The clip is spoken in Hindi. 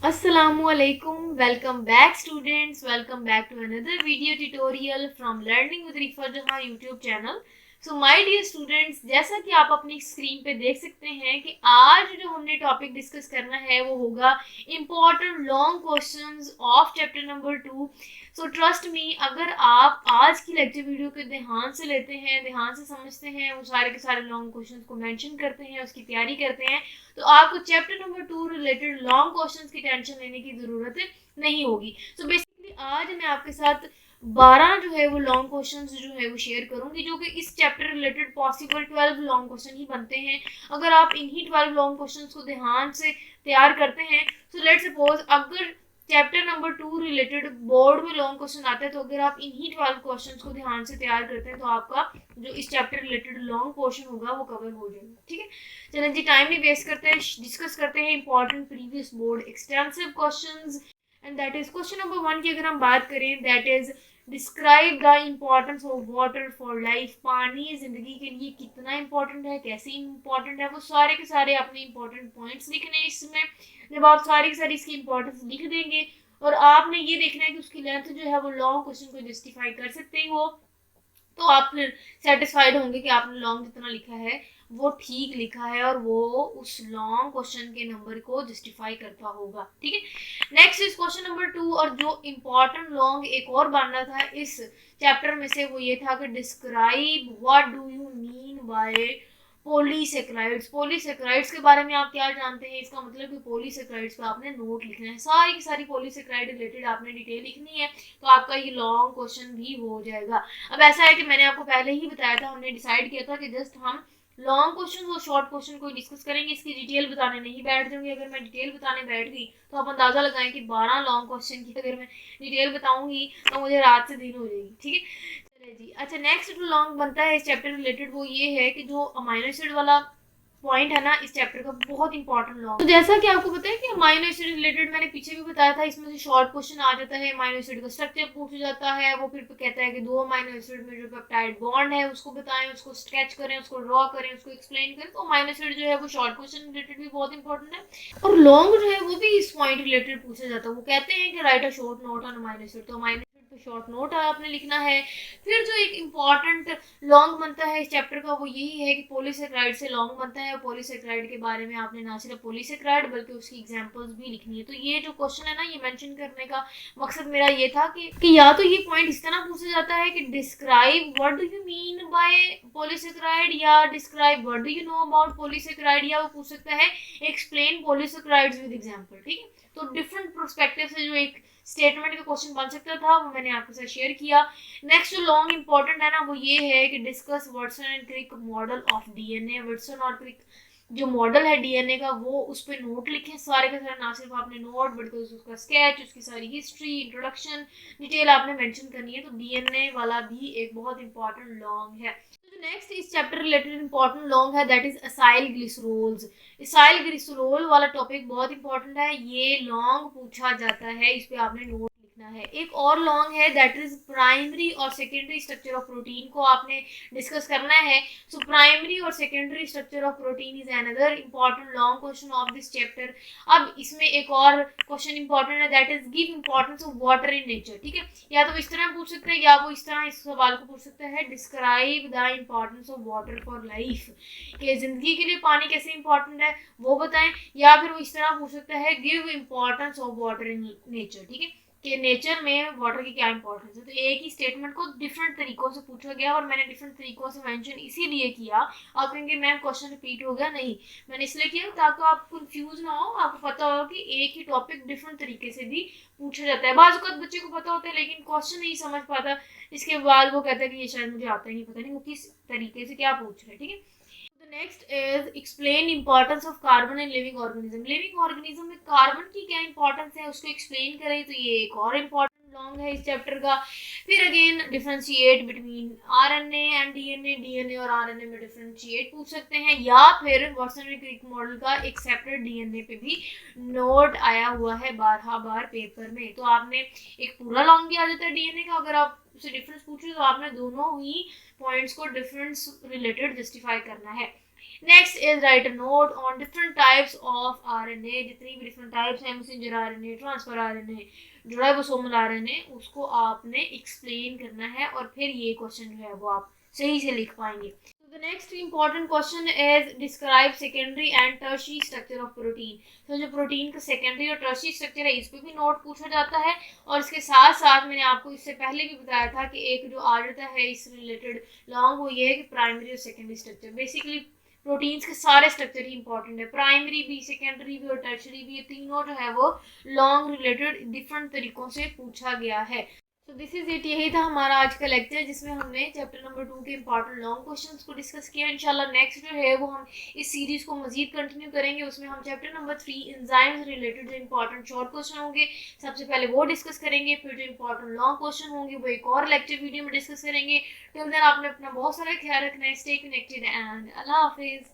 Assalamualaikum. Welcome back students. Welcome back to another video tutorial from Learning with Rifa Jahan YouTube channel. So my dear students, जैसा कि आप अपनी स्क्रीन पे देख सकते हैं कि आज जो हमने टॉपिक डिस्कस करना है वो होगा important long questions of chapter number 2. So trust me, अगर आप आज की लेक्चर वीडियो को ध्यान से लेते हैं, ध्यान से समझते हैं, वो सारे के सारे लॉन्ग क्वेश्चंस को मेंशन करते हैं, उसकी तैयारी करते हैं, तो आपको chapter number 2 related long questions की टेंशन लेने की ज़रूरत नहीं होगी. सो बेसिकली आज मैं आपके साथ 12 जो है वो लॉन्ग क्वेश्चंस जो है वो शेयर करूंगी, जो कि इस chapter related possible 12 long question ही बनते हैं. अगर आप इन्हीं 12 लॉन्ग क्वेश्चंस को ध्यान से तैयार करते हैं, सो लेट्स सपोज अगर चैप्टर नंबर 2 रिलेटेड बोर्ड में लॉन्ग क्वेश्चन आता है, तो अगर आप इन्हीं 12 क्वेश्चंस को ध्यान से तैयार करते हैं तो आपका जो इस चैप्टर रिलेटेड लॉन्ग पोर्शन होगा वो कवर हो जाएगा. ठीक है, चलें जी, टाइम नहीं वेस्ट करते हैं, डिस्कस करते हैं important previous board extensive questions. And that is question number 1 की अगर हम बात करें, that is describe the importance of water for life. पानी जिंदगी के लिए कितना इंपॉर्टेंट है, कैसे इंपॉर्टेंट है, वो सारे के सारे अपने इंपॉर्टेंट पॉइंट्स लिखने हैं इसमें. जब आप सारी की सारी इसकी इंपॉर्टेंस लिख देंगे और आपने ये देखना है कि उसकी लेंथ जो है वो लॉन्ग क्वेश्चन को जस्टिफाई कर सकते ही हो, तो आप फिर सेटिस्फाइड होंगे कि आपने लॉन्ग जितना लिखा है वो ठीक लिखा है और वो उस लॉन्ग क्वेश्चन के नंबर को जस्टिफाई करता होगा. ठीक है, नेक्स्ट इज क्वेश्चन नंबर 2. और जो इम्पोर्टेंट लॉन्ग एक और बन रहा था इस चैप्टर में से वो ये था कि describe what do you mean bye polysaccharides. Polysaccharides के बारे में आप क्या जानते हैं? इसका मतलब कि पॉलीसेक्राइड्स पे आपने नोट लिखना है, सारी की सारी पॉलीसेक्राइड रिलेटेड आपने डिटेल लिखनी है, तो आपका ये लॉन्ग क्वेश्चन भी हो जाएगा. अब ऐसा है कि मैंने आपको पहले ही बताया था, हमने डिसाइड किया था कि जस्ट हम लॉन्ग क्वेश्चन और शॉर्ट क्वेश्चन को डिस्कस करेंगे, इसकी डिटेल बताने नहीं बैठ जाऊंगी. अगर मैं डिटेल बताने बैठ गई तो आप अंदाजा लगाएं कि 12 लॉन्ग क्वेश्चन की अगर मैं डिटेल बताऊंगी तो मुझे रात से दिन हो जाएगी. ठीक है, जी. अच्छा, नेक्स्ट जो लॉन्ग बनता है इस चैप्टर रिलेटेड वो ये है कि जो अमाइनो एसिड वाला पॉइंट है ना इस चैप्टर का, बहुत इंपॉर्टेंट लॉन्ग. तो जैसा कि आपको पता है कि अमाइनो एसिड रिलेटेड मैंने पीछे भी बताया था, इसमें से शॉर्ट क्वेश्चन आ जाता है, अमाइनो एसिड का स्ट्रक्चर पूछा जाता है, वो फिर कहता है कि दो अमाइनो एसिड में जो पेप्टाइड बॉन्ड है उसको बताएं, उसको स्केच करें, उसको ड्रॉ करें, उसको एक्सप्लेन करें. तो अमाइनो एसिड जो है वो शॉर्ट क्वेश्चन रिलेटेड भी बहुत इंपॉर्टेंट है. और लॉन्ग जो है वो भी इस पॉइंट रिलेटेड पूछा जाता है. वो कहते हैं कि right a short note on amino acid, तो अमाइनो एसिड पे शॉर्ट नोट आपने लिखना है. फिर जो एक इम्पॉर्टेंट लॉन्ग बनता है इस चैप्टर का वो यही है कि पॉलीसेक्राइड से लॉन्ग बनता है. पॉलीसेक्राइड के बारे में आपने ना सिर्फ पॉलीसेक्राइड बल्कि उसकी एग्जांपल्स भी लिखनी है. तो ये जो क्वेश्चन है ना, ये मेंशन करने का मकसद मेरा ये था कि या तो ये पॉइंट इस तरह पूछा जाता है कि describe what do you mean by polysaccharide, या describe what do you know about polysaccharide, या वो पूछ सकता है एक्सप्लेन पॉलीसेक्राइड्स विद एग्जांपल. ठीक है, तो डिफरेंट पर्सपेक्टिव से जो एक स्टेटमेंट का क्वेश्चन बन सकता था वो मैंने आपके साथ शेयर किया. नेक्स्ट जो लॉन्ग इंपॉर्टेंट है ना वो ये है कि discuss Watson and Crick model of DNA. Watson और क्रिक जो मॉडल है डीएनए का वो उस पर नोट लिखें, सारे का सारा. ना सिर्फ आपने नोट बल्कि उसका स्केच, उसकी सारी हिस्ट्री, इंट्रोडक्शन, डिटेल आपने मेंशन करनी है. तो डीएनए वाला भी एक बहुत इंपॉर्टेंट लॉन्ग है. तो नेक्स्ट इस चैप्टर रिलेटेड इंपॉर्टेंट लॉन्ग है दैट इज असाइल ग्लिसरोल्स. इसाइल ग्लिसरोल वाला टॉपिक बहुत इंपॉर्टेंट है, ये लॉन्ग पूछा जाता है, इस पे आपने नोट लिखना है. एक और लॉन्ग है दैट इज प्राइमरी और सेकेंडरी स्ट्रक्चर ऑफ प्रोटीन को आपने डिस्कस करना है. सो प्राइमरी और secondary structure of protein is another important long question of this chapter. अब इसमें एक और क्वेश्चन इंपॉर्टेंट है that is give importance of water in nature. ठीक है, या तो इस तरह पूछ सकते हैं या वो इस तरह इस सवाल को पूछ सकते हैं, describe the importance of water for life, कि जिंदगी के लिए पानी कैसे इंपॉर्टेंट है वो बताएं. या फिर वो इस तरह पूछ सकता है give importance of water in nature. ठीक है, कि नेचर में वाटर की क्या इंपॉर्टेंस है. तो एक ही स्टेटमेंट को डिफरेंट तरीकों से पूछा गया और मैंने डिफरेंट तरीकों से मेंशन इसीलिए किया. आप कहेंगे मैम क्वेश्चन रिपीट हो गया, नहीं, मैंने इसलिए किया ताकि आप कंफ्यूज ना हो, आपको पता हो कि एक ही टॉपिक डिफरेंट तरीके से भी पूछा जाता है. बाज़ वक़्त बच्चे को पता होता है लेकिन क्वेश्चन नहीं समझ पाता, इसके बाद वो कहता है कि ये शायद मुझे आता ही नहीं, पता नहीं वो किस तरीके से क्या पूछ रहे हैं. ठीक है, the next is explain importance of carbon in living organism. living organism में कार्बन की क्या इंपॉर्टेंस है उसको एक्सप्लेन करें, तो ये एक और इम्पॉर्टेंट लॉन्ग है इस चैप्टर का. फिर again differentiate between RNA and DNA, DNA और आरएनए में डिफरेंशिएट पूछ सकते हैं. या फिर वाटसन एंड क्रिक मॉडल का एक सेपरेट डीएनए पे भी नोट आया हुआ है 12 बार पेपर में. तो आपने एक पूरा लॉन्ग भी आ जाता है डीएनए का, अगर आप उसे डिफरेंस पूछे तो आपने दोनों ही पॉइंट्स को डिफरेंस रिलेटेड जस्टिफाई करना है. Next is right a note on different types of RNA, जितनी भी डिफरेंट टाइप्स हैं, messenger RNA, transfer RNA, ribosomal RNA, उसको आपने एक्सप्लेन करना है और फिर ये क्वेश्चन जो है वो आप सही से लिख पाएंगे। The next important question is describe secondary and tertiary structure of protein। तो जो प्रोटीन का सेकेंडरी और टर्शियरी स्ट्रक्चर है इस पे भी नोट पूछा जाता है, और इसके साथ साथ मैंने आपको इससे पहले भी बताया था कि एक जो आ जाता है इस रिलेटेड लॉन्ग, वो ये है कि प्राइमरी और सेकेंडरी स्ट्रक्चर। बेसिकली प्रोटीन्स के सारे स्ट्रक्चर ही इंपॉर्टेंट है, प्राइमरी भी, सेकेंडरी भी और टर्शरी भी, ये तीनों जो है वो लॉन्ग रिलेटेड डिफरेंट तरीकों से पूछा गया है। तो दिस इज इट, यही था हमारा आज का लेक्चर जिसमें हमने चैप्टर नंबर 2 के इंपॉर्टेंट लॉन्ग क्वेश्चंस को डिस्कस किया। इंशाल्लाह नेक्स्ट जो है वो हम इस सीरीज को मजीद कंटिन्यू करेंगे, उसमें हम चैप्टर नंबर 3 एंजाइम्स रिलेटेड जो इंपॉर्टेंट शॉर्ट क्वेश्चन होंगे सबसे पहले वो डिस्कस करेंगे, फिर जो इंपॉर्टेंट लॉन्ग क्वेश्चन होंगे वो एक और लेक्चर वीडियो में डिस्कस करेंगे। टिल देन आपने अपना बहुत सारा ख्याल रखना है। Stay connected and Allah Hafiz.